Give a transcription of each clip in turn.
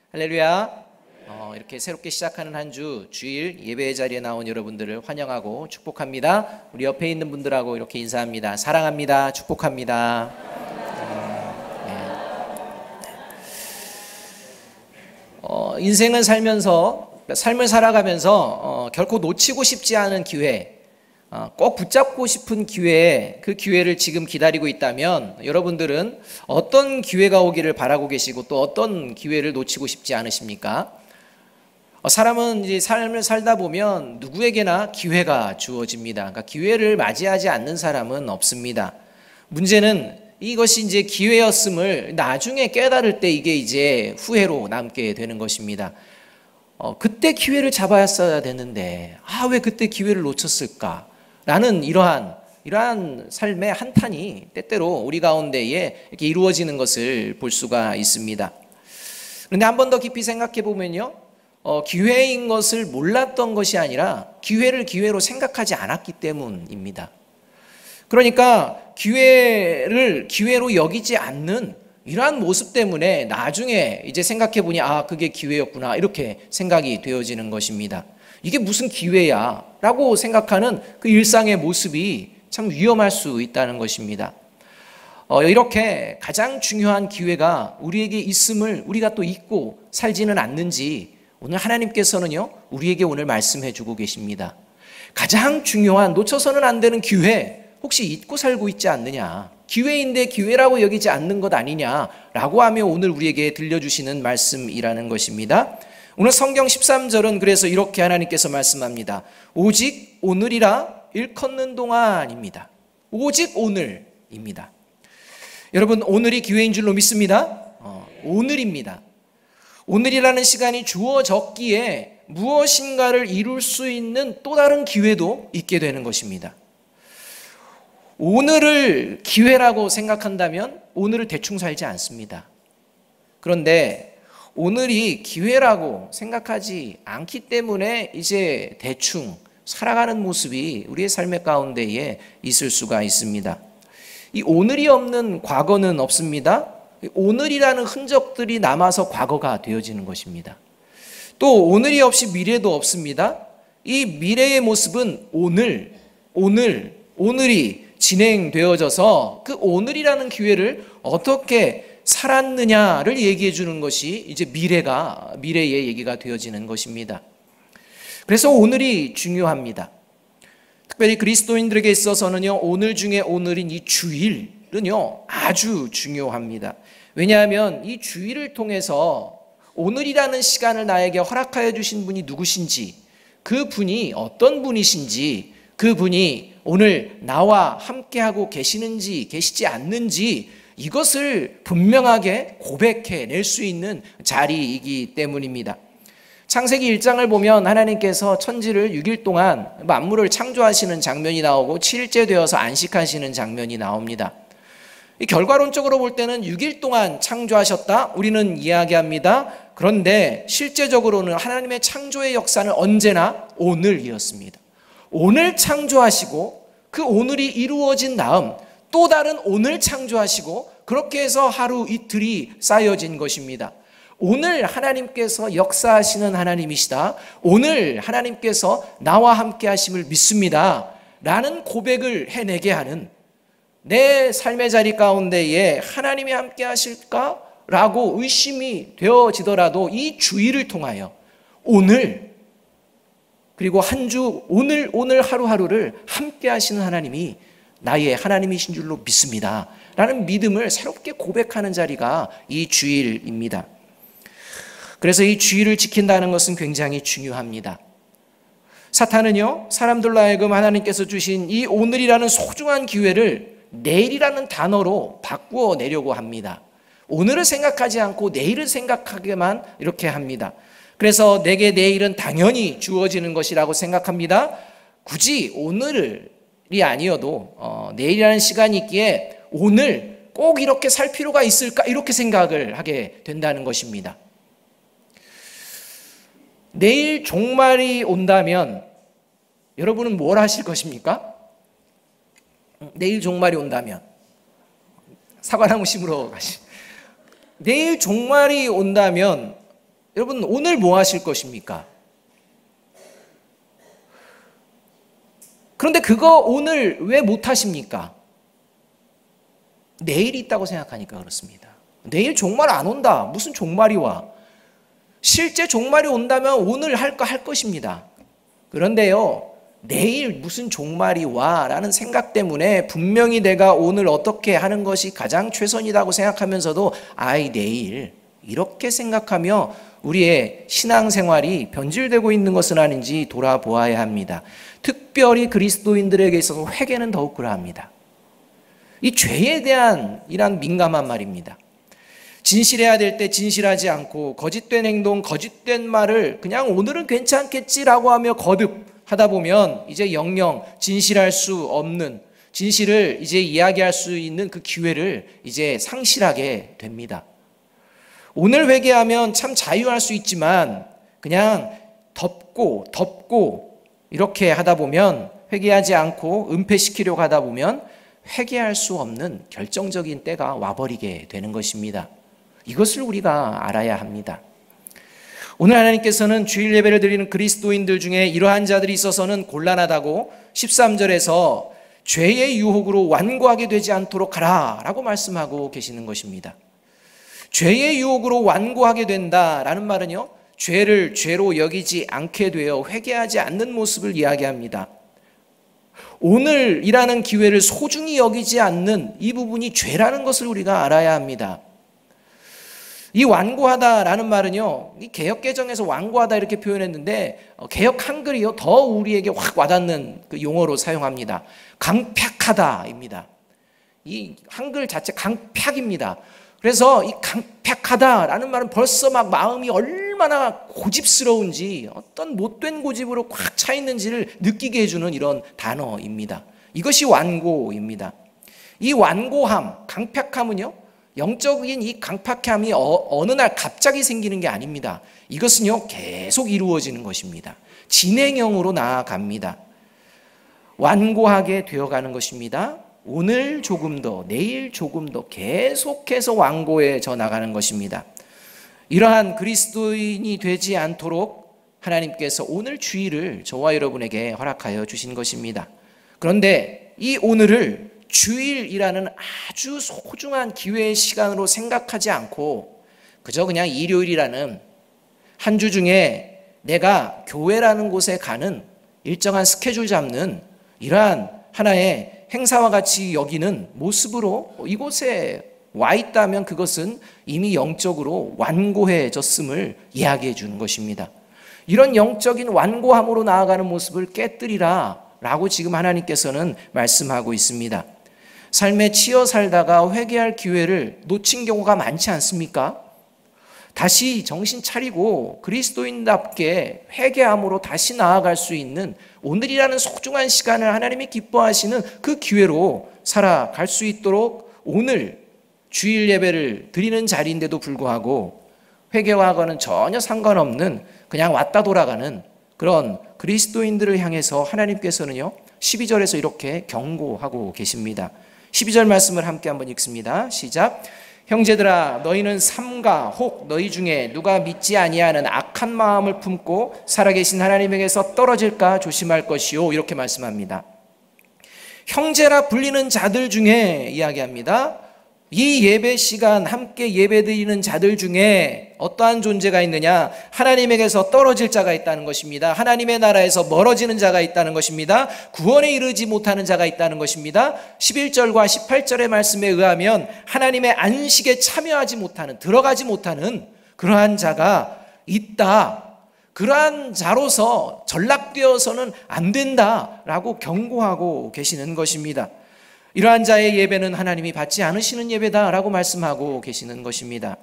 할렐루야. 이렇게 새롭게 시작하는 한 주 주일 예배의 자리에 나온 여러분들을 환영하고 축복합니다. 우리 옆에 있는 분들하고 이렇게 인사합니다. 사랑합니다. 축복합니다. 인생은 삶을 살아가면서 결코 놓치고 싶지 않은 기회, 꼭 붙잡고 싶은 기회에 그 기회를 지금 기다리고 있다면 여러분들은 어떤 기회가 오기를 바라고 계시고 또 어떤 기회를 놓치고 싶지 않으십니까? 사람은 이제 삶을 살다 보면 누구에게나 기회가 주어집니다. 그러니까 기회를 맞이하지 않는 사람은 없습니다. 문제는 이것이 이제 기회였음을 나중에 깨달을 때 이게 이제 후회로 남게 되는 것입니다. 그때 기회를 잡았어야 되는데 왜 그때 기회를 놓쳤을까? 라는 이러한 삶의 한탄이 때때로 우리 가운데에 이렇게 이루어지는 것을 볼 수가 있습니다. 그런데 한 번 더 깊이 생각해 보면요, 기회인 것을 몰랐던 것이 아니라 기회를 기회로 생각하지 않았기 때문입니다. 그러니까 기회를 기회로 여기지 않는 이러한 모습 때문에 나중에 이제 생각해 보니 그게 기회였구나 이렇게 생각이 되어지는 것입니다. 이게 무슨 기회야 라고 생각하는 그 일상의 모습이 참 위험할 수 있다는 것입니다. 이렇게 가장 중요한 기회가 우리에게 있음을 우리가 또 잊고 살지는 않는지 오늘 하나님께서는요 우리에게 오늘 말씀해 주고 계십니다. 가장 중요한 놓쳐서는 안 되는 기회 혹시 잊고 살고 있지 않느냐, 기회인데 기회라고 여기지 않는 것 아니냐라고 하며 오늘 우리에게 들려주시는 말씀이라는 것입니다. 오늘 성경 13절은 그래서 이렇게 하나님께서 말씀합니다. 오직 오늘이라 일컫는 동안입니다. 오직 오늘입니다. 여러분, 오늘이 기회인 줄로 믿습니다. 오늘입니다. 오늘이라는 시간이 주어졌기에 무엇인가를 이룰 수 있는 또 다른 기회도 있게 되는 것입니다. 오늘을 기회라고 생각한다면 오늘을 대충 살지 않습니다. 그런데 오늘이 기회라고 생각하지 않기 때문에 이제 대충 살아가는 모습이 우리의 삶의 가운데에 있을 수가 있습니다. 이 오늘이 없는 과거는 없습니다. 오늘이라는 흔적들이 남아서 과거가 되어지는 것입니다. 또 오늘이 없이 미래도 없습니다. 이 미래의 모습은 오늘이 진행되어져서 그 오늘이라는 기회를 어떻게 살았느냐를 얘기해 주는 것이 이제 미래의 얘기가 되어지는 것입니다. 그래서 오늘이 중요합니다. 특별히 그리스도인들에게 있어서는요, 오늘 중에 오늘인 이 주일은요, 아주 중요합니다. 왜냐하면 이 주일을 통해서 오늘이라는 시간을 나에게 허락하여 주신 분이 누구신지, 그 분이 어떤 분이신지, 그 분이 오늘 나와 함께하고 계시는지 계시지 않는지 이것을 분명하게 고백해낼 수 있는 자리이기 때문입니다. 창세기 1장을 보면 하나님께서 천지를 6일 동안 만물을 창조하시는 장면이 나오고 7일째 되어서 안식하시는 장면이 나옵니다. 결과론적으로 볼 때는 6일 동안 창조하셨다 우리는 이야기합니다. 그런데 실제적으로는 하나님의 창조의 역사는 언제나 오늘이었습니다. 오늘 창조하시고 그 오늘이 이루어진 다음 또 다른 오늘 창조하시고 그렇게 해서 하루 이틀이 쌓여진 것입니다. 오늘 하나님께서 역사하시는 하나님이시다. 오늘 하나님께서 나와 함께 하심을 믿습니다. 라는 고백을 해내게 하는 내 삶의 자리 가운데에 하나님이 함께 하실까? 라고 의심이 되어지더라도 이 주의를 통하여 오늘 그리고 한 주 오늘 하루하루를 함께 하시는 하나님이 나의 하나님이신 줄로 믿습니다. 라는 믿음을 새롭게 고백하는 자리가 이 주일입니다. 그래서 이 주일을 지킨다는 것은 굉장히 중요합니다. 사탄은요, 사람들로 하여금 하나님께서 주신 이 오늘이라는 소중한 기회를 내일이라는 단어로 바꾸어 내려고 합니다. 오늘을 생각하지 않고 내일을 생각하게만 이렇게 합니다. 그래서 내게 내일은 당연히 주어지는 것이라고 생각합니다. 굳이 오늘이 아니어도 내일이라는 시간이 있기에 오늘 꼭 이렇게 살 필요가 있을까 이렇게 생각을 하게 된다는 것입니다. 내일 종말이 온다면 여러분은 뭘 하실 것입니까? 내일 종말이 온다면 사과나무 심으러 가시. 내일 종말이 온다면 여러분, 오늘 뭐 하실 것입니까? 그런데 그거 오늘 왜 못 하십니까? 내일이 있다고 생각하니까 그렇습니다. 내일 종말 안 온다. 무슨 종말이 와? 실제 종말이 온다면 오늘 할 것입니다. 그런데요, 내일 무슨 종말이 와? 라는 생각 때문에 분명히 내가 오늘 어떻게 하는 것이 가장 최선이라고 생각하면서도 내일 이렇게 생각하며 우리의 신앙생활이 변질되고 있는 것은 아닌지 돌아보아야 합니다. 특별히 그리스도인들에게 있어서 회개는 더욱 그러합니다. 이 죄에 대한 이런 민감한 말입니다. 진실해야 될 때 진실하지 않고 거짓된 행동, 거짓된 말을 그냥 오늘은 괜찮겠지라고 하며 거듭하다 보면 이제 영영 진실할 수 없는, 진실을 이제 이야기할 수 있는 그 기회를 이제 상실하게 됩니다. 오늘 회개하면 참 자유할 수 있지만 그냥 덮고 이렇게 하다 보면, 회개하지 않고 은폐시키려고 하다 보면 회개할 수 없는 결정적인 때가 와버리게 되는 것입니다. 이것을 우리가 알아야 합니다. 오늘 하나님께서는 주일 예배를 드리는 그리스도인들 중에 이러한 자들이 있어서는 곤란하다고 13절에서 죄의 유혹으로 완고하게 되지 않도록 하라 라고 말씀하고 계시는 것입니다. 죄의 유혹으로 완고하게 된다라는 말은요, 죄를 죄로 여기지 않게 되어 회개하지 않는 모습을 이야기합니다. 오늘이라는 기회를 소중히 여기지 않는 이 부분이 죄라는 것을 우리가 알아야 합니다. 이 완고하다라는 말은요, 이 개역개정에서 완고하다 이렇게 표현했는데 개역 한글이요 더 우리에게 확 와닿는 그 용어로 사용합니다. 강팍하다입니다. 이 한글 자체 강팍입니다. 그래서 이 강팍하다라는 말은 벌써 막 마음이 얼마나 고집스러운지, 어떤 못된 고집으로 꽉 차 있는지를 느끼게 해주는 이런 단어입니다. 이것이 완고입니다. 이 완고함, 강팍함은요, 영적인 이 강팍함이 어느 날 갑자기 생기는 게 아닙니다. 이것은요, 계속 이루어지는 것입니다. 진행형으로 나아갑니다. 완고하게 되어가는 것입니다. 오늘 조금 더, 내일 조금 더 계속해서 완고해져 나가는 것입니다. 이러한 그리스도인이 되지 않도록 하나님께서 오늘 주일을 저와 여러분에게 허락하여 주신 것입니다. 그런데 이 오늘을 주일이라는 아주 소중한 기회의 시간으로 생각하지 않고 그저 그냥 일요일이라는 한 주 중에 내가 교회라는 곳에 가는 일정한 스케줄 잡는 이러한 하나의 행사와 같이 여기는 모습으로 이곳에 와 있다면 그것은 이미 영적으로 완고해졌음을 이야기해 주는 것입니다. 이런 영적인 완고함으로 나아가는 모습을 깨뜨리라 라고 지금 하나님께서는 말씀하고 있습니다. 삶에 치여 살다가 회개할 기회를 놓친 경우가 많지 않습니까? 다시 정신 차리고 그리스도인답게 회개함으로 다시 나아갈 수 있는 오늘이라는 소중한 시간을 하나님이 기뻐하시는 그 기회로 살아갈 수 있도록 오늘 주일 예배를 드리는 자리인데도 불구하고 회개와는 전혀 상관없는 그냥 왔다 돌아가는 그런 그리스도인들을 향해서 하나님께서는요 12절에서 이렇게 경고하고 계십니다. 12절 말씀을 함께 한번 읽습니다. 시작. 형제들아, 너희는 삼가 혹 너희 중에 누가 믿지 아니하는 악한 마음을 품고 살아계신 하나님에게서 떨어질까 조심할 것이요, 이렇게 말씀합니다. 형제라 불리는 자들 중에 이야기합니다. 이 예배 시간 함께 예배 드리는 자들 중에 어떠한 존재가 있느냐? 하나님에게서 떨어질 자가 있다는 것입니다. 하나님의 나라에서 멀어지는 자가 있다는 것입니다. 구원에 이르지 못하는 자가 있다는 것입니다. 11절과 18절의 말씀에 의하면 하나님의 안식에 참여하지 못하는, 들어가지 못하는 그러한 자가 있다. 그러한 자로서 전락되어서는 안 된다라고 경고하고 계시는 것입니다. 이러한 자의 예배는 하나님이 받지 않으시는 예배다라고 말씀하고 계시는 것입니다.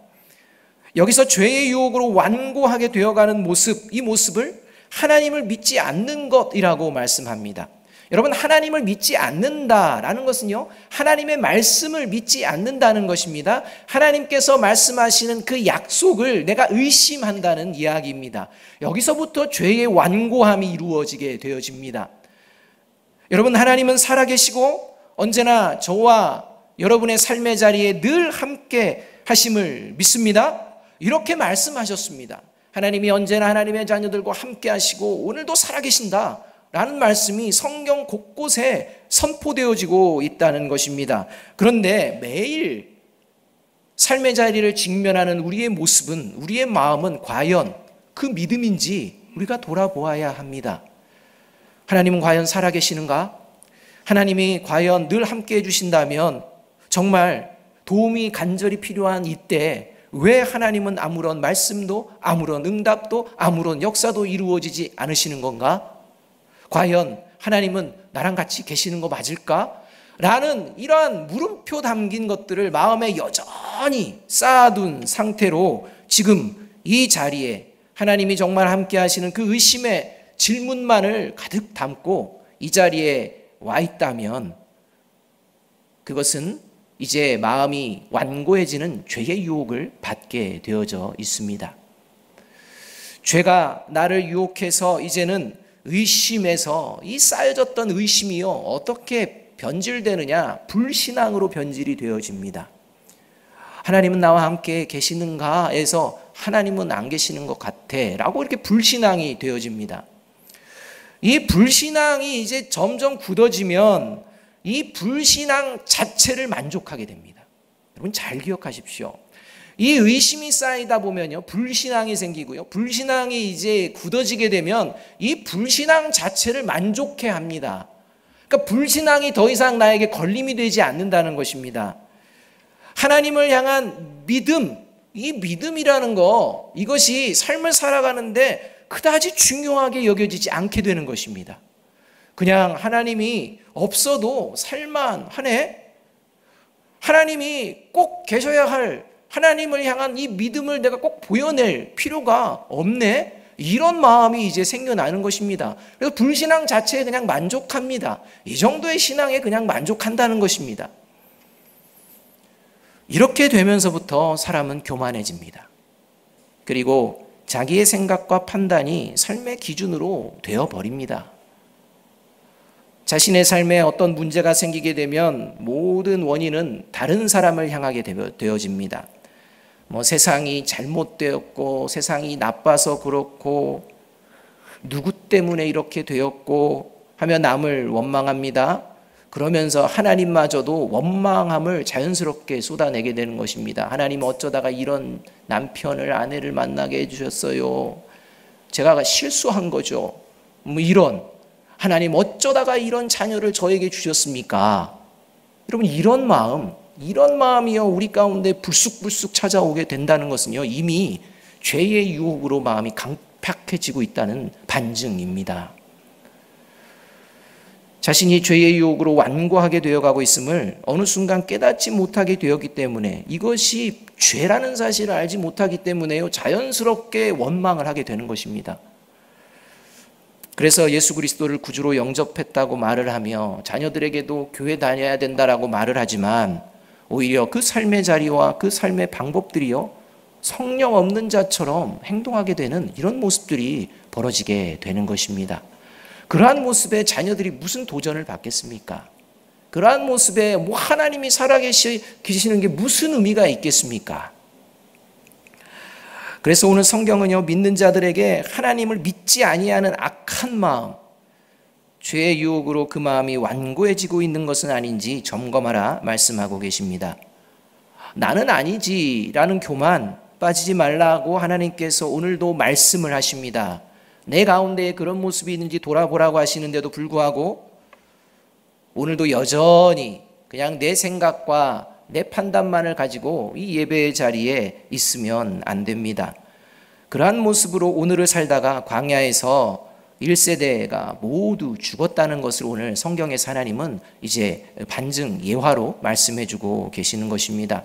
여기서 죄의 유혹으로 완고하게 되어가는 모습, 이 모습을 하나님을 믿지 않는 것이라고 말씀합니다. 여러분, 하나님을 믿지 않는다라는 것은요, 하나님의 말씀을 믿지 않는다는 것입니다. 하나님께서 말씀하시는 그 약속을 내가 의심한다는 이야기입니다. 여기서부터 죄의 완고함이 이루어지게 되어집니다. 여러분, 하나님은 살아계시고 언제나 저와 여러분의 삶의 자리에 늘 함께 하심을 믿습니다. 이렇게 말씀하셨습니다. 하나님이 언제나 하나님의 자녀들과 함께 하시고 오늘도 살아계신다 라는 말씀이 성경 곳곳에 선포되어지고 있다는 것입니다. 그런데 매일 삶의 자리를 직면하는 우리의 모습은, 우리의 마음은 과연 그 믿음인지 우리가 돌아보아야 합니다. 하나님은 과연 살아계시는가? 하나님이 과연 늘 함께 해주신다면 정말 도움이 간절히 필요한 이때 왜 하나님은 아무런 말씀도 아무런 응답도 아무런 역사도 이루어지지 않으시는 건가? 과연 하나님은 나랑 같이 계시는 거 맞을까? 라는 이러한 물음표 담긴 것들을 마음에 여전히 쌓아둔 상태로 지금 이 자리에 하나님이 정말 함께 하시는 그 의심의 질문만을 가득 담고 이 자리에 와 있다면 그것은 이제 마음이 완고해지는 죄의 유혹을 받게 되어져 있습니다. 죄가 나를 유혹해서 이제는 의심에서 이 쌓여졌던 의심이요 어떻게 변질되느냐? 불신앙으로 변질이 되어집니다. 하나님은 나와 함께 계시는가에서 하나님은 안 계시는 것 같아 라고 이렇게 불신앙이 되어집니다. 이 불신앙이 이제 점점 굳어지면 이 불신앙 자체를 만족하게 됩니다. 여러분 잘 기억하십시오. 이 의심이 쌓이다 보면요 불신앙이 생기고요, 불신앙이 이제 굳어지게 되면 이 불신앙 자체를 만족해 합니다. 그러니까 불신앙이 더 이상 나에게 걸림이 되지 않는다는 것입니다. 하나님을 향한 믿음, 이 믿음이라는 거, 이것이 삶을 살아가는데 그다지 중요하게 여겨지지 않게 되는 것입니다. 그냥 하나님이 없어도 살만하네? 하나님이 꼭 계셔야 할 하나님을 향한 이 믿음을 내가 꼭 보여낼 필요가 없네? 이런 마음이 이제 생겨나는 것입니다. 그래서 불신앙 자체에 그냥 만족합니다. 이 정도의 신앙에 그냥 만족한다는 것입니다. 이렇게 되면서부터 사람은 교만해집니다. 그리고 자기의 생각과 판단이 삶의 기준으로 되어버립니다. 자신의 삶에 어떤 문제가 생기게 되면 모든 원인은 다른 사람을 향하게 되어집니다. 세상이 잘못되었고 세상이 나빠서 그렇고 누구 때문에 이렇게 되었고 하며 남을 원망합니다. 그러면서 하나님마저도 원망함을 자연스럽게 쏟아내게 되는 것입니다. 하나님 어쩌다가 이런 남편을 아내를 만나게 해주셨어요. 제가 실수한 거죠. 이런 하나님 어쩌다가 이런 자녀를 저에게 주셨습니까? 여러분 이런 마음이요 우리 가운데 불쑥불쑥 찾아오게 된다는 것은요 이미 죄의 유혹으로 마음이 강팍해지고 있다는 반증입니다. 자신이 죄의 유혹으로 완고하게 되어가고 있음을 어느 순간 깨닫지 못하게 되었기 때문에, 이것이 죄라는 사실을 알지 못하기 때문에요 자연스럽게 원망을 하게 되는 것입니다. 그래서 예수 그리스도를 구주로 영접했다고 말을 하며 자녀들에게도 교회 다녀야 된다라고 말을 하지만 오히려 그 삶의 자리와 그 삶의 방법들이요 성령 없는 자처럼 행동하게 되는 이런 모습들이 벌어지게 되는 것입니다. 그러한 모습에 자녀들이 무슨 도전을 받겠습니까? 그러한 모습에 하나님이 살아계시는 게 무슨 의미가 있겠습니까? 그래서 오늘 성경은요 믿는 자들에게 하나님을 믿지 아니하는 악한 마음, 죄의 유혹으로 그 마음이 완고해지고 있는 것은 아닌지 점검하라 말씀하고 계십니다. 나는 아니지라는 교만 빠지지 말라고 하나님께서 오늘도 말씀을 하십니다. 내 가운데에 그런 모습이 있는지 돌아보라고 하시는데도 불구하고 오늘도 여전히 그냥 내 생각과 내 판단만을 가지고 이 예배의 자리에 있으면 안 됩니다. 그러한 모습으로 오늘을 살다가 광야에서 1세대가 모두 죽었다는 것을 오늘 성경에서 하나님은 이제 반증 예화로 말씀해주고 계시는 것입니다.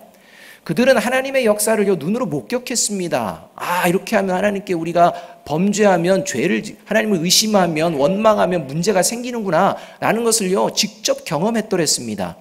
그들은 하나님의 역사를 눈으로 목격했습니다. 이렇게 하면 하나님께 우리가 범죄하면 하나님을 의심하면 원망하면 문제가 생기는구나 라는 것을요 직접 경험했더랬습니다.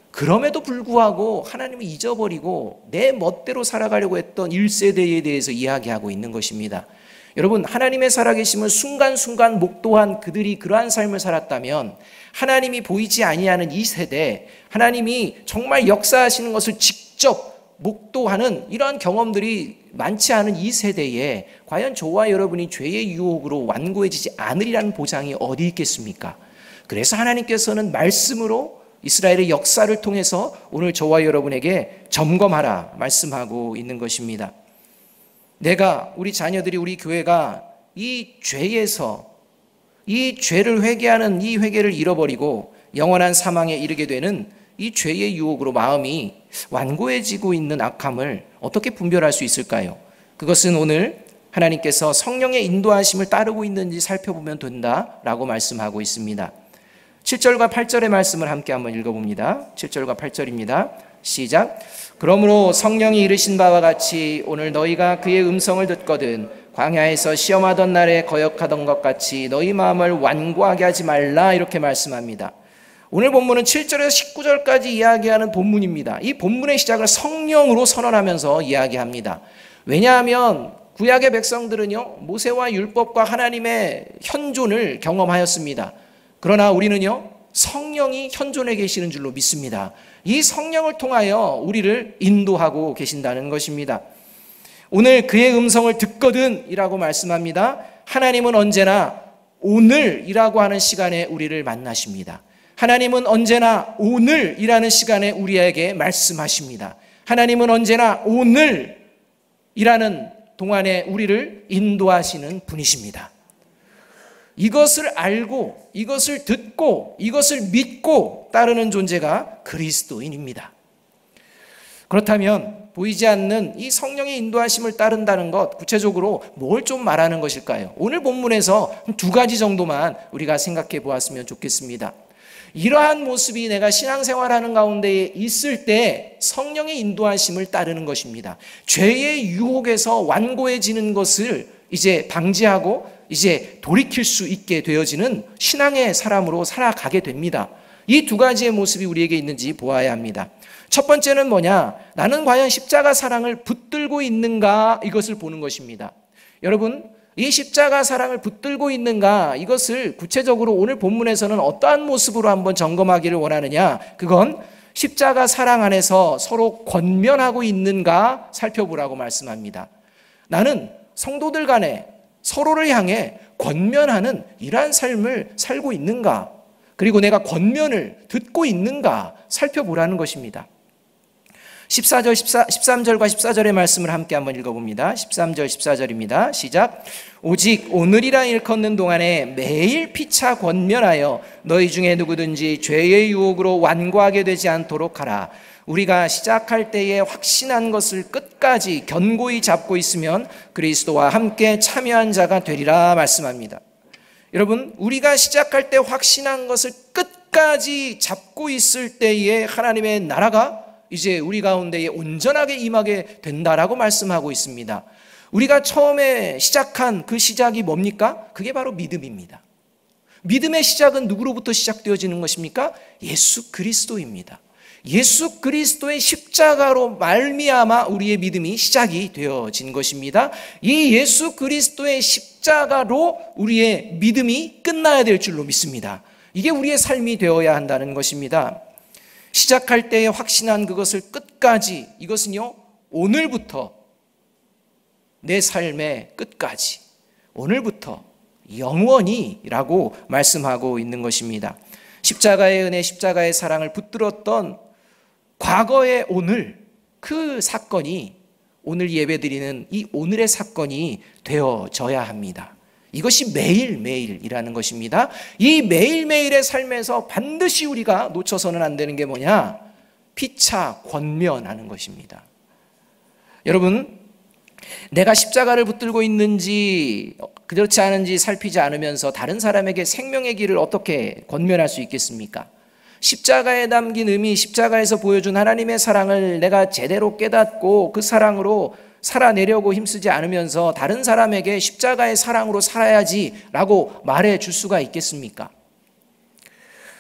그럼에도 불구하고 하나님을 잊어버리고 내 멋대로 살아가려고 했던 1세대에 대해서 이야기하고 있는 것입니다. 여러분 하나님의 살아계심을 순간순간 목도한 그들이 그러한 삶을 살았다면 하나님이 보이지 아니하는 이 세대, 하나님이 정말 역사하시는 것을 직접 목도하는 이러한 경험들이 많지 않은 이 세대에 과연 저와 여러분이 죄의 유혹으로 완고해지지 않으리라는 보장이 어디 있겠습니까? 그래서 하나님께서는 말씀으로 이스라엘의 역사를 통해서 오늘 저와 여러분에게 점검하라 말씀하고 있는 것입니다. 내가, 우리 자녀들이, 우리 교회가 이 죄에서, 이 죄를 회개하는 이 회개를 잃어버리고 영원한 사망에 이르게 되는 이 죄의 유혹으로 마음이 완고해지고 있는 악함을 어떻게 분별할 수 있을까요? 그것은 오늘 하나님께서 성령의 인도하심을 따르고 있는지 살펴보면 된다라고 말씀하고 있습니다. 7절과 8절의 말씀을 함께 한번 읽어봅니다. 7절과 8절입니다. 시작. 그러므로 성령이 이르신 바와 같이 오늘 너희가 그의 음성을 듣거든 광야에서 시험하던 날에 거역하던 것 같이 너희 마음을 완고하게 하지 말라, 이렇게 말씀합니다. 오늘 본문은 7절에서 19절까지 이야기하는 본문입니다. 이 본문의 시작을 성령으로 선언하면서 이야기합니다. 왜냐하면 구약의 백성들은요, 모세와 율법과 하나님의 현존을 경험하였습니다. 그러나 우리는요, 성령이 현존해 계시는 줄로 믿습니다. 이 성령을 통하여 우리를 인도하고 계신다는 것입니다. 오늘 그의 음성을 듣거든 이라고 말씀합니다. 하나님은 언제나 오늘이라고 하는 시간에 우리를 만나십니다. 하나님은 언제나 오늘이라는 시간에 우리에게 말씀하십니다. 하나님은 언제나 오늘이라는 동안에 우리를 인도하시는 분이십니다. 이것을 알고, 이것을 듣고, 이것을 믿고 따르는 존재가 그리스도인입니다. 그렇다면 보이지 않는 이 성령의 인도하심을 따른다는 것, 구체적으로 뭘 좀 말하는 것일까요? 오늘 본문에서 두 가지 정도만 우리가 생각해 보았으면 좋겠습니다. 이러한 모습이 내가 신앙생활하는 가운데 있을 때 성령의 인도하심을 따르는 것입니다. 죄의 유혹에서 완고해지는 것을 이제 방지하고 이제 돌이킬 수 있게 되어지는 신앙의 사람으로 살아가게 됩니다. 이 두 가지의 모습이 우리에게 있는지 보아야 합니다. 첫 번째는 뭐냐? 나는 과연 십자가 사랑을 붙들고 있는가? 이것을 보는 것입니다. 여러분, 이 십자가 사랑을 붙들고 있는가? 이것을 구체적으로 오늘 본문에서는 어떠한 모습으로 한번 점검하기를 원하느냐? 그건 십자가 사랑 안에서 서로 권면하고 있는가 살펴보라고 말씀합니다. 나는 성도들 간에 서로를 향해 권면하는 이러한 삶을 살고 있는가? 그리고 내가 권면을 듣고 있는가 살펴보라는 것입니다. 13절과 14절의 말씀을 함께 한번 읽어봅니다. 13절 14절입니다. 시작. 오직 오늘이라 일컫는 동안에 매일 피차 권면하여 너희 중에 누구든지 죄의 유혹으로 완고하게 되지 않도록 하라. 우리가 시작할 때에 확신한 것을 끝까지 견고히 잡고 있으면 그리스도와 함께 참여한 자가 되리라 말씀합니다. 여러분, 우리가 시작할 때 확신한 것을 끝까지 잡고 있을 때에 하나님의 나라가 이제 우리 가운데에 온전하게 임하게 된다라고 말씀하고 있습니다. 우리가 처음에 시작한 그 시작이 뭡니까? 그게 바로 믿음입니다. 믿음의 시작은 누구로부터 시작되어지는 것입니까? 예수 그리스도입니다. 예수 그리스도의 십자가로 말미암아 우리의 믿음이 시작이 되어진 것입니다. 이 예수 그리스도의 십자가로 우리의 믿음이 끝나야 될 줄로 믿습니다. 이게 우리의 삶이 되어야 한다는 것입니다. 시작할 때에 확신한 그것을 끝까지, 이것은요, 오늘부터 내 삶의 끝까지, 오늘부터 영원히라고 말씀하고 있는 것입니다. 십자가의 은혜, 십자가의 사랑을 붙들었던 과거의 오늘, 그 사건이 오늘 예배드리는 이 오늘의 사건이 되어져야 합니다. 이것이 매일매일이라는 것입니다. 이 매일매일의 삶에서 반드시 우리가 놓쳐서는 안 되는 게 뭐냐? 피차 권면하는 것입니다. 여러분, 내가 십자가를 붙들고 있는지 그렇지 않은지 살피지 않으면서 다른 사람에게 생명의 길을 어떻게 권면할 수 있겠습니까? 십자가에 담긴 의미, 십자가에서 보여준 하나님의 사랑을 내가 제대로 깨닫고 그 사랑으로 살아내려고 힘쓰지 않으면서 다른 사람에게 십자가의 사랑으로 살아야지라고 말해 줄 수가 있겠습니까?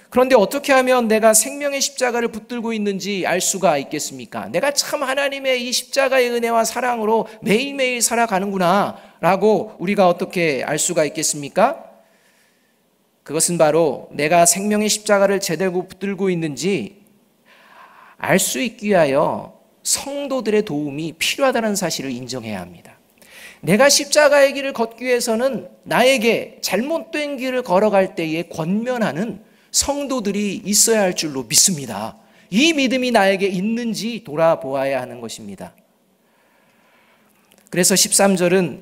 그런데 어떻게 하면 내가 생명의 십자가를 붙들고 있는지 알 수가 있겠습니까? 내가 참 하나님의 이 십자가의 은혜와 사랑으로 매일매일 살아가는구나 라고 우리가 어떻게 알 수가 있겠습니까? 그것은 바로 내가 생명의 십자가를 제대로 붙들고 있는지 알 수 있기 위하여 성도들의 도움이 필요하다는 사실을 인정해야 합니다. 내가 십자가의 길을 걷기 위해서는 나에게 잘못된 길을 걸어갈 때에 권면하는 성도들이 있어야 할 줄로 믿습니다. 이 믿음이 나에게 있는지 돌아보아야 하는 것입니다. 그래서 13절은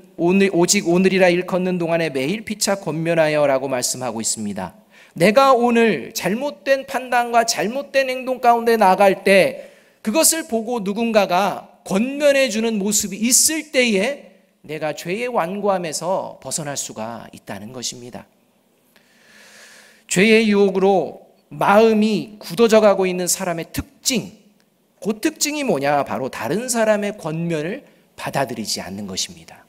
오직 오늘이라 일컫는 동안에 매일 피차 권면하여 라고 말씀하고 있습니다. 내가 오늘 잘못된 판단과 잘못된 행동 가운데 나갈 때 그것을 보고 누군가가 권면해 주는 모습이 있을 때에 내가 죄의 완고함에서 벗어날 수가 있다는 것입니다. 죄의 유혹으로 마음이 굳어져 가고 있는 사람의 특징, 그 특징이 뭐냐? 바로 다른 사람의 권면을 받아들이지 않는 것입니다.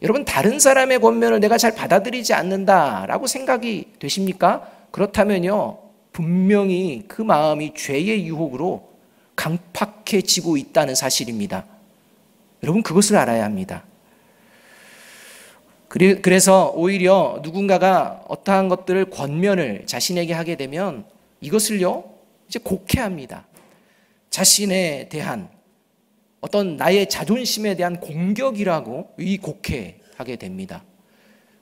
여러분, 다른 사람의 권면을 내가 잘 받아들이지 않는다라고 생각이 되십니까? 그렇다면요, 분명히 그 마음이 죄의 유혹으로 강팍해지고 있다는 사실입니다. 여러분, 그것을 알아야 합니다. 그래서 오히려 누군가가 어떠한 것들을 권면을 자신에게 하게 되면 이것을요, 이제 곡해합니다. 자신에 대한 어떤 나의 자존심에 대한 공격이라고 이 곡해하게 됩니다.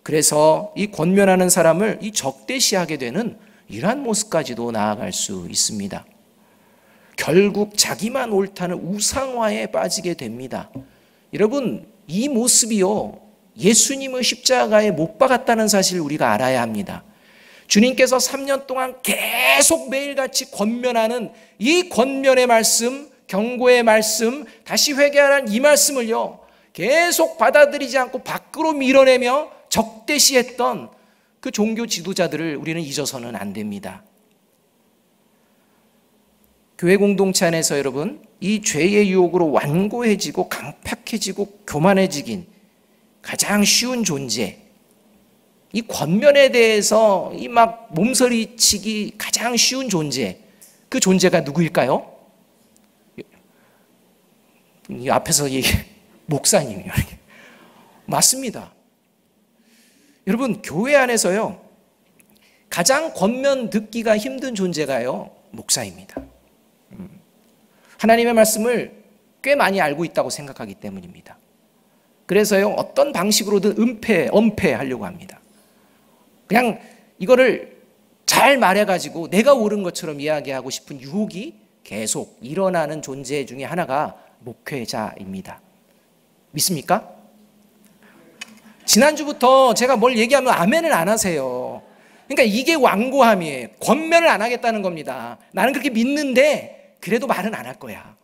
그래서 이 권면하는 사람을 이 적대시하게 되는 이러한 모습까지도 나아갈 수 있습니다. 결국 자기만 옳다는 우상화에 빠지게 됩니다. 여러분, 이 모습이요, 예수님의 십자가에 못 박았다는 사실을 우리가 알아야 합니다. 주님께서 3년 동안 계속 매일같이 권면하는 이 권면의 말씀, 경고의 말씀, 다시 회개하라는 이 말씀을요, 계속 받아들이지 않고 밖으로 밀어내며 적대시했던 그 종교 지도자들을 우리는 잊어서는 안 됩니다. 교회 공동체 안에서 여러분, 이 죄의 유혹으로 완고해지고 강팍해지고 교만해지긴 가장 쉬운 존재, 이 권면에 대해서 이 막 몸서리치기 가장 쉬운 존재, 그 존재가 누구일까요? 이 앞에서 목사님이요. 맞습니다. 여러분, 교회 안에서요, 가장 권면 듣기가 힘든 존재가요, 목사입니다. 하나님의 말씀을 꽤 많이 알고 있다고 생각하기 때문입니다. 그래서요, 어떤 방식으로든 엄폐하려고 합니다. 그냥 이거를 잘 말해가지고 내가 옳은 것처럼 이야기하고 싶은 유혹이 계속 일어나는 존재 중에 하나가 목회자입니다. 믿습니까? 지난주부터 제가 뭘 얘기하면 아멘을 안 하세요. 그러니까 이게 완고함이에요. 권면을 안 하겠다는 겁니다. 나는 그렇게 믿는데 그래도 말은 안 할 거야.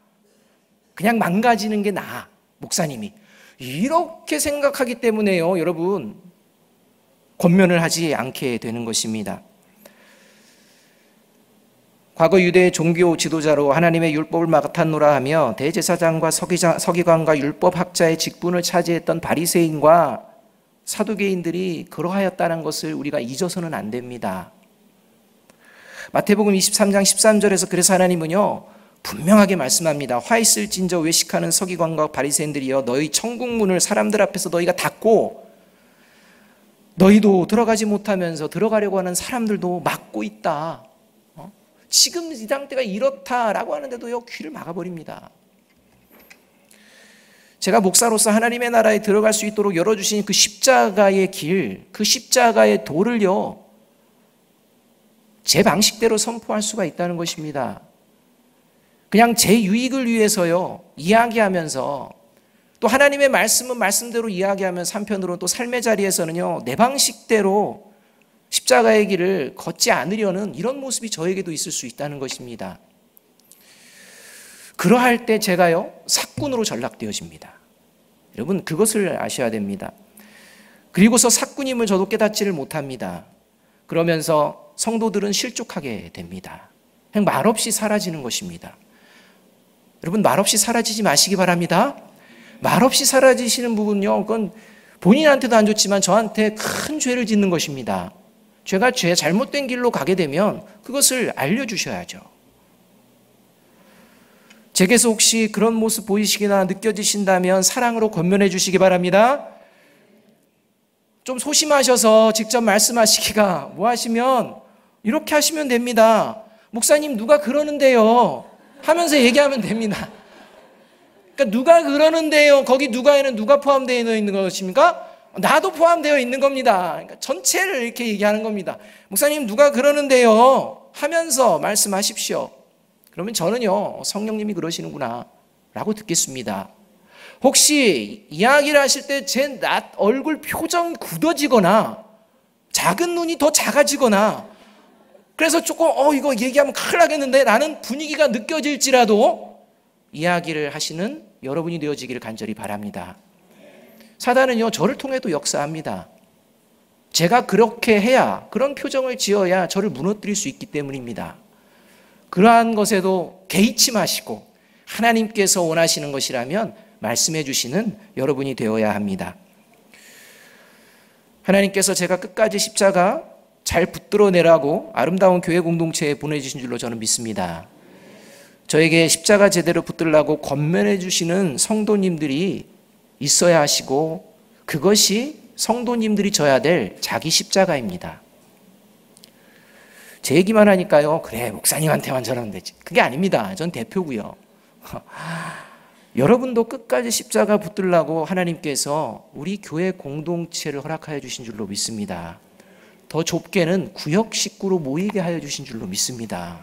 그냥 망가지는 게 나아, 목사님이. 이렇게 생각하기 때문에요, 여러분, 권면을 하지 않게 되는 것입니다. 과거 유대의 종교 지도자로 하나님의 율법을 맡았노라 하며 대제사장과 서기관과 율법학자의 직분을 차지했던 바리새인과 사두개인들이 그러하였다는 것을 우리가 잊어서는 안 됩니다. 마태복음 23장 13절에서 그래서 하나님은요, 분명하게 말씀합니다. 화 있을진저 외식하는 서기관과 바리새인들이여, 너희 천국문을 사람들 앞에서 너희가 닫고 너희도 들어가지 못하면서 들어가려고 하는 사람들도 막고 있다. 지금 이 당대가 이렇다라고 하는데도요, 귀를 막아버립니다. 제가 목사로서 하나님의 나라에 들어갈 수 있도록 열어주신 그 십자가의 길, 그 십자가의 도를요, 제 방식대로 선포할 수가 있다는 것입니다. 그냥 제 유익을 위해서요, 이야기하면서 또 하나님의 말씀은 말씀대로 이야기하면서 한편으로 또 삶의 자리에서는요, 내 방식대로 십자가의 길을 걷지 않으려는 이런 모습이 저에게도 있을 수 있다는 것입니다. 그러할 때 제가요, 사꾼으로 전락되어집니다. 여러분, 그것을 아셔야 됩니다. 그리고서 사꾼임을 저도 깨닫지를 못합니다. 그러면서 성도들은 실족하게 됩니다. 그냥 말없이 사라지는 것입니다. 여러분, 말없이 사라지지 마시기 바랍니다. 말없이 사라지시는 부분요, 그건 본인한테도 안 좋지만 저한테 큰 죄를 짓는 것입니다. 제가 잘못된 길로 가게 되면 그것을 알려주셔야죠. 제게서 혹시 그런 모습 보이시거나 느껴지신다면 사랑으로 권면해 주시기 바랍니다. 좀 소심하셔서 직접 말씀하시기가 뭐 하시면 이렇게 하시면 됩니다. 목사님, 누가 그러는데요 하면서 얘기하면 됩니다. 그러니까 누가 그러는데요? 거기 누가에는 누가 포함되어 있는 것입니까? 나도 포함되어 있는 겁니다. 그러니까 전체를 이렇게 얘기하는 겁니다. 목사님 누가 그러는데요? 하면서 말씀하십시오. 그러면 저는요, 성령님이 그러시는구나 라고 듣겠습니다. 혹시 이야기를 하실 때 제 얼굴 표정 굳어지거나 작은 눈이 더 작아지거나 그래서 조금 이거 얘기하면 큰일 나겠는데 라는 분위기가 느껴질지라도 이야기를 하시는 여러분이 되어지기를 간절히 바랍니다. 사단은요, 저를 통해도 역사합니다. 제가 그렇게 해야, 그런 표정을 지어야 저를 무너뜨릴 수 있기 때문입니다. 그러한 것에도 개의치 마시고 하나님께서 원하시는 것이라면 말씀해 주시는 여러분이 되어야 합니다. 하나님께서 제가 끝까지 십자가 잘 붙들어내라고 아름다운 교회 공동체에 보내주신 줄로 저는 믿습니다. 저에게 십자가 제대로 붙들라고 권면해 주시는 성도님들이 있어야 하시고 그것이 성도님들이 져야 될 자기 십자가입니다. 제 얘기만 하니까요, 그래 목사님한테만 저러면 되지. 그게 아닙니다. 전 대표고요. 여러분도 끝까지 십자가 붙들라고 하나님께서 우리 교회 공동체를 허락하여 주신 줄로 믿습니다. 더 좁게는 구역 식구로 모이게 하여 주신 줄로 믿습니다.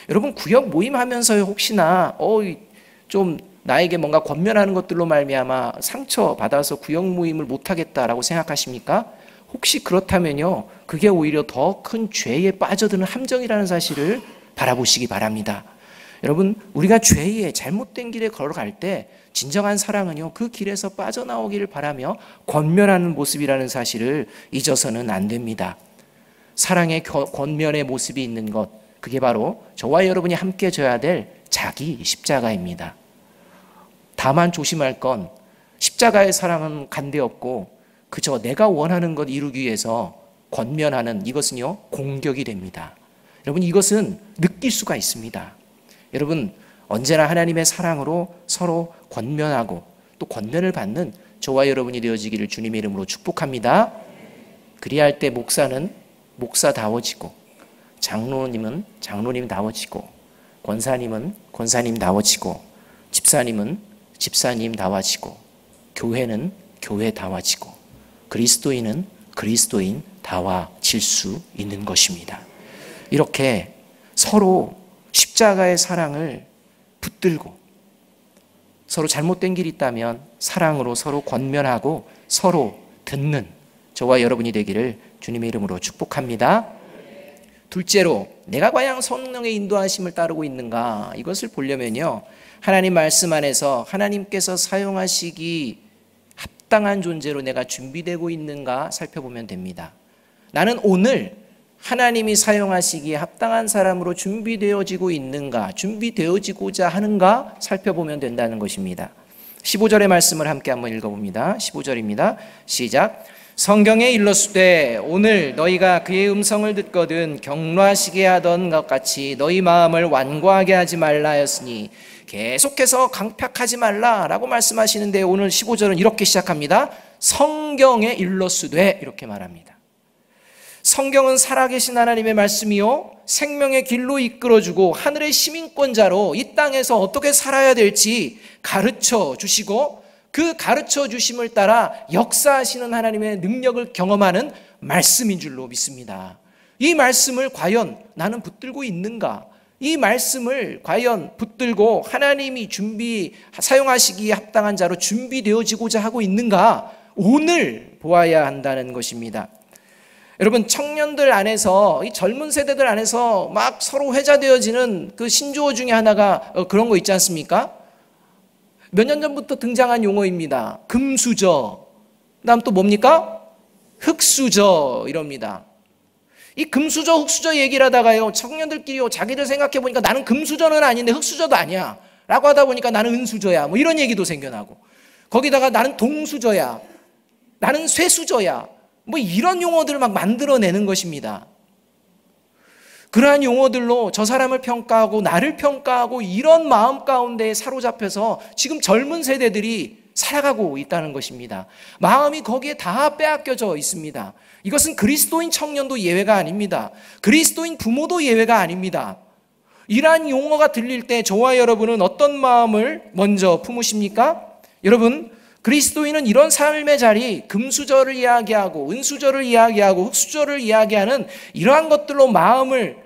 여러분 구역 모임하면서 혹시나 좀 나에게 뭔가 권면하는 것들로 말미암아 상처받아서 구역 모임을 못하겠다라고 생각하십니까? 혹시 그렇다면요, 그게 오히려 더 큰 죄에 빠져드는 함정이라는 사실을 바라보시기 바랍니다. 여러분, 우리가 죄의 잘못된 길에 걸어갈 때 진정한 사랑은요, 그 길에서 빠져나오기를 바라며 권면하는 모습이라는 사실을 잊어서는 안 됩니다. 사랑의 권면의 모습이 있는 것, 그게 바로 저와 여러분이 함께 져야 될 자기 십자가입니다. 다만 조심할 건 십자가의 사랑은 간대없고 그저 내가 원하는 것 이루기 위해서 권면하는 이것은요, 공격이 됩니다. 여러분, 이것은 느낄 수가 있습니다. 여러분, 언제나 하나님의 사랑으로 서로 권면하고 또 권면을 받는 저와 여러분이 되어지기를 주님의 이름으로 축복합니다. 그리할 때 목사는 목사다워지고, 장로님은 장로님다워지고, 권사님은 권사님다워지고, 집사님은 집사님다워지고, 교회는 교회다워지고, 그리스도인은 그리스도인다워질 수 있는 것입니다. 이렇게 서로 십자가의 사랑을 붙들고 서로 잘못된 길이 있다면 사랑으로 서로 권면하고 서로 듣는 저와 여러분이 되기를 주님의 이름으로 축복합니다. 둘째로, 내가 과연 성령의 인도하심을 따르고 있는가, 이것을 보려면요, 하나님 말씀 안에서 하나님께서 사용하시기 합당한 존재로 내가 준비되고 있는가 살펴보면 됩니다. 나는 오늘 하나님이 사용하시기에 합당한 사람으로 준비되어지고 있는가, 준비되어지고자 하는가 살펴보면 된다는 것입니다. 15절의 말씀을 함께 한번 읽어봅니다. 15절입니다. 시작. 성경에 일렀으되 오늘 너희가 그의 음성을 듣거든 경노하시게 하던 것 같이 너희 마음을 완고하게 하지 말라 하였으니, 계속해서 강팍하지 말라라고 말씀하시는데 오늘 15절은 이렇게 시작합니다. 성경에 일렀으되 이렇게 말합니다. 성경은 살아계신 하나님의 말씀이요, 생명의 길로 이끌어주고 하늘의 시민권자로 이 땅에서 어떻게 살아야 될지 가르쳐 주시고 그 가르쳐 주심을 따라 역사하시는 하나님의 능력을 경험하는 말씀인 줄로 믿습니다. 이 말씀을 과연 나는 붙들고 있는가? 이 말씀을 과연 붙들고 하나님이 사용하시기에 합당한 자로 준비되어지고자 하고 있는가? 오늘 보아야 한다는 것입니다. 여러분, 청년들 안에서, 이 젊은 세대들 안에서 막 서로 회자되어지는 그 신조어 중에 하나가 그런 거 있지 않습니까? 몇 년 전부터 등장한 용어입니다. 금수저, 그다음 또 뭡니까? 흑수저, 이럽니다. 이 금수저, 흑수저 얘기를 하다가요, 청년들끼리 자기들 생각해 보니까 나는 금수저는 아닌데 흑수저도 아니야 라고 하다 보니까 나는 은수저야, 뭐 이런 얘기도 생겨나고, 거기다가 나는 동수저야, 나는 쇠수저야, 뭐 이런 용어들을 막 만들어내는 것입니다. 그러한 용어들로 저 사람을 평가하고 나를 평가하고 이런 마음 가운데 사로잡혀서 지금 젊은 세대들이 살아가고 있다는 것입니다. 마음이 거기에 다 빼앗겨져 있습니다. 이것은 그리스도인 청년도 예외가 아닙니다. 그리스도인 부모도 예외가 아닙니다. 이러한 용어가 들릴 때 저와 여러분은 어떤 마음을 먼저 품으십니까? 여러분, 그리스도인은 이런 삶의 자리, 금수저를 이야기하고 은수저를 이야기하고 흙수저를 이야기하는 이러한 것들로 마음을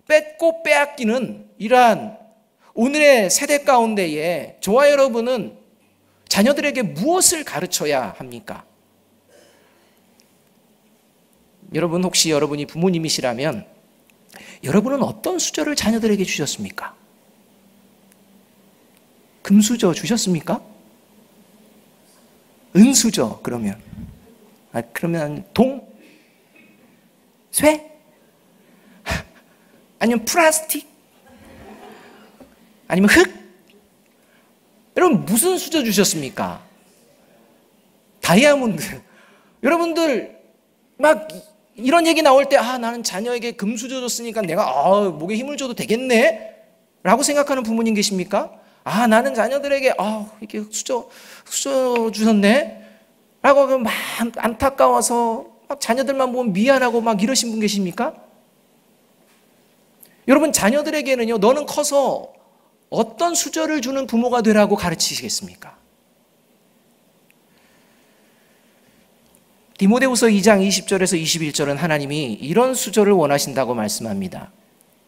뺏고 빼앗기는 이러한 오늘의 세대 가운데에 저와 여러분은 자녀들에게 무엇을 가르쳐야 합니까? 여러분, 혹시 여러분이 부모님이시라면 여러분은 어떤 수저를 자녀들에게 주셨습니까? 금수저 주셨습니까? 은수저 그러면 그러면 동? 쇠? 아니면 플라스틱? 아니면 흙? 여러분 무슨 수저 주셨습니까? 다이아몬드. 여러분들 막 이런 얘기 나올 때 나는 자녀에게 금수저 줬으니까 내가 목에 힘을 줘도 되겠네? 라고 생각하는 부모님 계십니까? 나는 자녀들에게 이렇게 수저 주셨네? 라고 막 안타까워서 막 자녀들만 보면 미안하고 막 이러신 분 계십니까? 여러분 자녀들에게는요, 너는 커서 어떤 수저를 주는 부모가 되라고 가르치시겠습니까? 디모데후서 2장 20절에서 21절은 하나님이 이런 수저를 원하신다고 말씀합니다.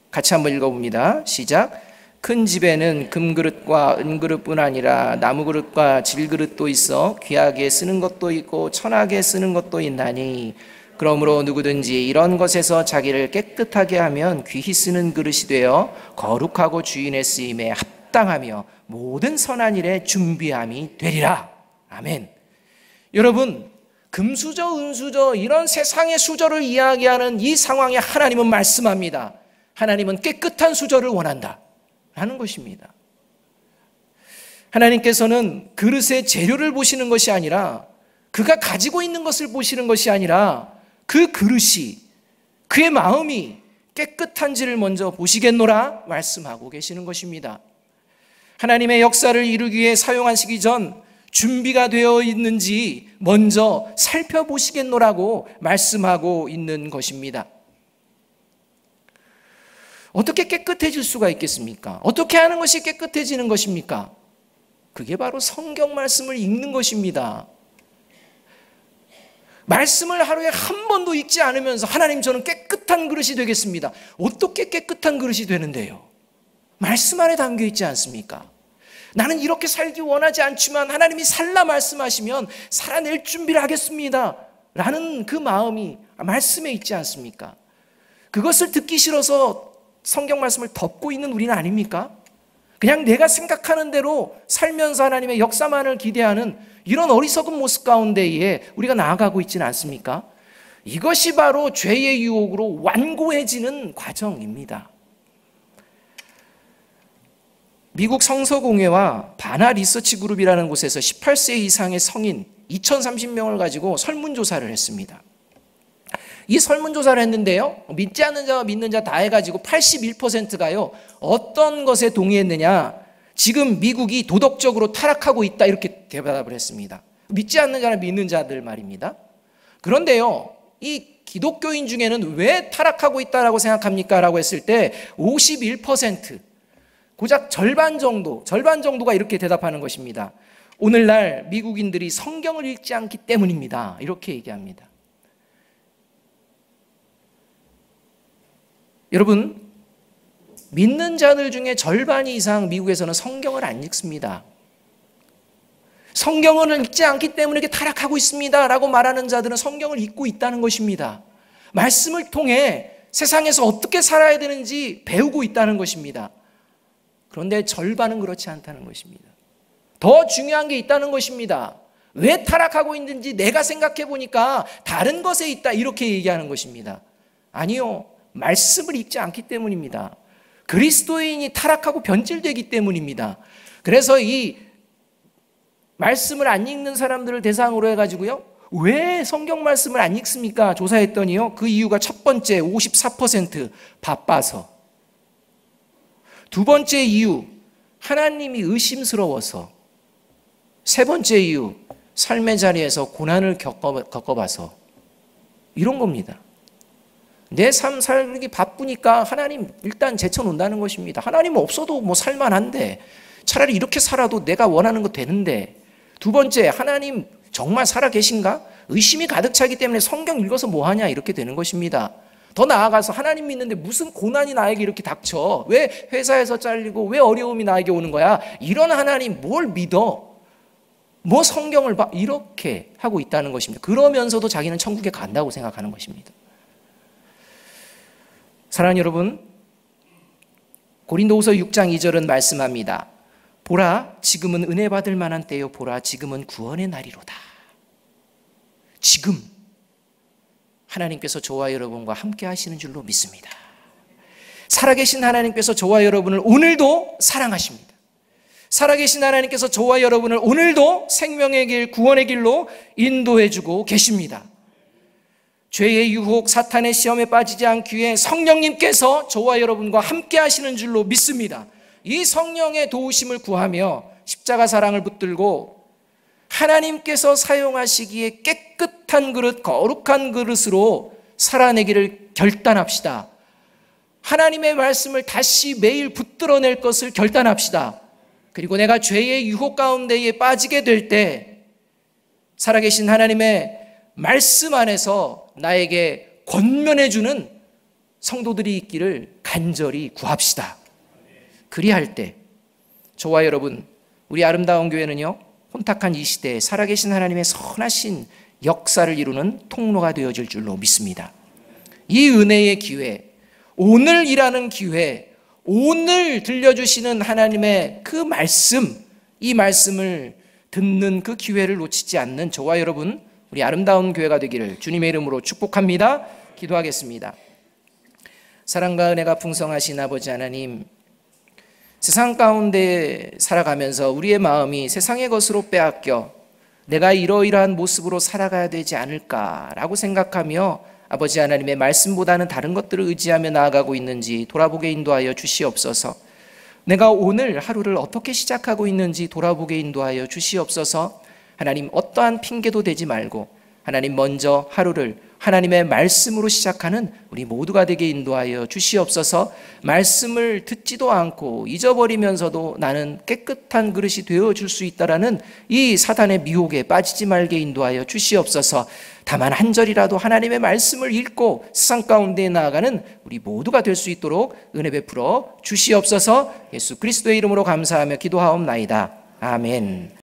같이 한번 읽어봅니다. 시작. 큰 집에는 금그릇과 은그릇뿐 아니라 나무그릇과 질그릇도 있어 귀하게 쓰는 것도 있고 천하게 쓰는 것도 있나니 그러므로 누구든지 이런 것에서 자기를 깨끗하게 하면 귀히 쓰는 그릇이 되어 거룩하고 주인의 쓰임에 합당하며 모든 선한 일에 준비함이 되리라. 아멘. 여러분, 금수저, 은수저 이런 세상의 수저를 이야기하는 이 상황에 하나님은 말씀합니다. 하나님은 깨끗한 수저를 원한다 라는 것입니다. 하나님께서는 그릇의 재료를 보시는 것이 아니라 그가 가지고 있는 것을 보시는 것이 아니라 그 그릇이, 그의 마음이 깨끗한지를 먼저 보시겠노라 말씀하고 계시는 것입니다. 하나님의 역사를 이루기 위해 사용하시기 전 준비가 되어 있는지 먼저 살펴보시겠노라고 말씀하고 있는 것입니다. 어떻게 깨끗해질 수가 있겠습니까? 어떻게 하는 것이 깨끗해지는 것입니까? 그게 바로 성경 말씀을 읽는 것입니다. 말씀을 하루에 한 번도 읽지 않으면서 하나님 저는 깨끗한 그릇이 되겠습니다. 어떻게 깨끗한 그릇이 되는데요? 말씀 안에 담겨 있지 않습니까? 나는 이렇게 살기 원하지 않지만 하나님이 살라 말씀하시면 살아낼 준비를 하겠습니다 라는 그 마음이 말씀에 있지 않습니까? 그것을 듣기 싫어서 성경 말씀을 덮고 있는 우리는 아닙니까? 그냥 내가 생각하는 대로 살면서 하나님의 역사만을 기대하는 이런 어리석은 모습 가운데에 우리가 나아가고 있지는 않습니까? 이것이 바로 죄의 유혹으로 완고해지는 과정입니다. 미국 성서공회와 바나 리서치 그룹이라는 곳에서 18세 이상의 성인 2030명을 가지고 설문조사를 했습니다. 이 설문조사를 했는데요, 믿지 않는 자와 믿는 자 다 해가지고 81%가요 어떤 것에 동의했느냐, 지금 미국이 도덕적으로 타락하고 있다 이렇게 대답을 했습니다. 믿지 않는 자나 믿는 자들 말입니다. 그런데요, 이 기독교인 중에는 왜 타락하고 있다라고 생각합니까? 라고 했을 때 51%, 고작 절반 정도가 이렇게 대답하는 것입니다. 오늘날 미국인들이 성경을 읽지 않기 때문입니다. 이렇게 얘기합니다. 여러분, 믿는 자들 중에 절반 이상 미국에서는 성경을 안 읽습니다. 성경을 읽지 않기 때문에 이렇게 타락하고 있습니다 라고 말하는 자들은 성경을 읽고 있다는 것입니다. 말씀을 통해 세상에서 어떻게 살아야 되는지 배우고 있다는 것입니다. 그런데 절반은 그렇지 않다는 것입니다. 더 중요한 게 있다는 것입니다. 왜 타락하고 있는지 내가 생각해 보니까 다른 것에 있다 이렇게 얘기하는 것입니다. 아니요, 말씀을 읽지 않기 때문입니다. 그리스도인이 타락하고 변질되기 때문입니다. 그래서 이 말씀을 안 읽는 사람들을 대상으로 해가지고요, 왜 성경 말씀을 안 읽습니까? 조사했더니요, 그 이유가 첫 번째 54% 바빠서, 두 번째 이유 하나님이 의심스러워서, 세 번째 이유 삶의 자리에서 고난을 겪어봐서, 이런 겁니다. 내 삶 살기 바쁘니까 하나님 일단 제쳐놓는다는 것입니다. 하나님 없어도 뭐 살만한데, 차라리 이렇게 살아도 내가 원하는 거 되는데. 두 번째, 하나님 정말 살아계신가? 의심이 가득 차기 때문에 성경 읽어서 뭐하냐 이렇게 되는 것입니다. 더 나아가서 하나님 믿는데 무슨 고난이 나에게 이렇게 닥쳐? 왜 회사에서 잘리고 왜 어려움이 나에게 오는 거야? 이런 하나님 뭘 믿어? 뭐 성경을 봐? 이렇게 하고 있다는 것입니다. 그러면서도 자기는 천국에 간다고 생각하는 것입니다. 사랑하는 여러분, 고린도후서 6장 2절은 말씀합니다. 보라, 지금은 은혜 받을 만한 때요. 보라, 지금은 구원의 날이로다. 지금 하나님께서 저와 여러분과 함께 하시는 줄로 믿습니다. 살아계신 하나님께서 저와 여러분을 오늘도 사랑하십니다. 살아계신 하나님께서 저와 여러분을 오늘도 생명의 길, 구원의 길로 인도해주고 계십니다. 죄의 유혹, 사탄의 시험에 빠지지 않기 위해 성령님께서 저와 여러분과 함께 하시는 줄로 믿습니다. 이 성령의 도우심을 구하며 십자가 사랑을 붙들고 하나님께서 사용하시기에 깨끗한 그릇, 거룩한 그릇으로 살아내기를 결단합시다. 하나님의 말씀을 다시 매일 붙들어낼 것을 결단합시다. 그리고 내가 죄의 유혹 가운데에 빠지게 될 때 살아계신 하나님의 말씀 안에서 나에게 권면해주는 성도들이 있기를 간절히 구합시다. 그리할 때 저와 여러분, 우리 아름다운 교회는요, 혼탁한 이 시대에 살아계신 하나님의 선하신 역사를 이루는 통로가 되어질 줄로 믿습니다. 이 은혜의 기회, 오늘이라는 기회, 오늘 들려주시는 하나님의 그 말씀, 이 말씀을 듣는 그 기회를 놓치지 않는 저와 여러분, 우리 아름다운 교회가 되기를 주님의 이름으로 축복합니다. 기도하겠습니다. 사랑과 은혜가 풍성하신 아버지 하나님, 세상 가운데 살아가면서 우리의 마음이 세상의 것으로 빼앗겨 내가 이러이러한 모습으로 살아가야 되지 않을까라고 생각하며 아버지 하나님의 말씀보다는 다른 것들을 의지하며 나아가고 있는지 돌아보게 인도하여 주시옵소서. 내가 오늘 하루를 어떻게 시작하고 있는지 돌아보게 인도하여 주시옵소서. 하나님, 어떠한 핑계도 대지 말고 하나님 먼저 하루를 하나님의 말씀으로 시작하는 우리 모두가 되게 인도하여 주시옵소서. 말씀을 듣지도 않고 잊어버리면서도 나는 깨끗한 그릇이 되어줄 수 있다라는 이 사단의 미혹에 빠지지 말게 인도하여 주시옵소서. 다만 한 절이라도 하나님의 말씀을 읽고 세상 가운데 나아가는 우리 모두가 될 수 있도록 은혜 베풀어 주시옵소서. 예수 그리스도의 이름으로 감사하며 기도하옵나이다. 아멘.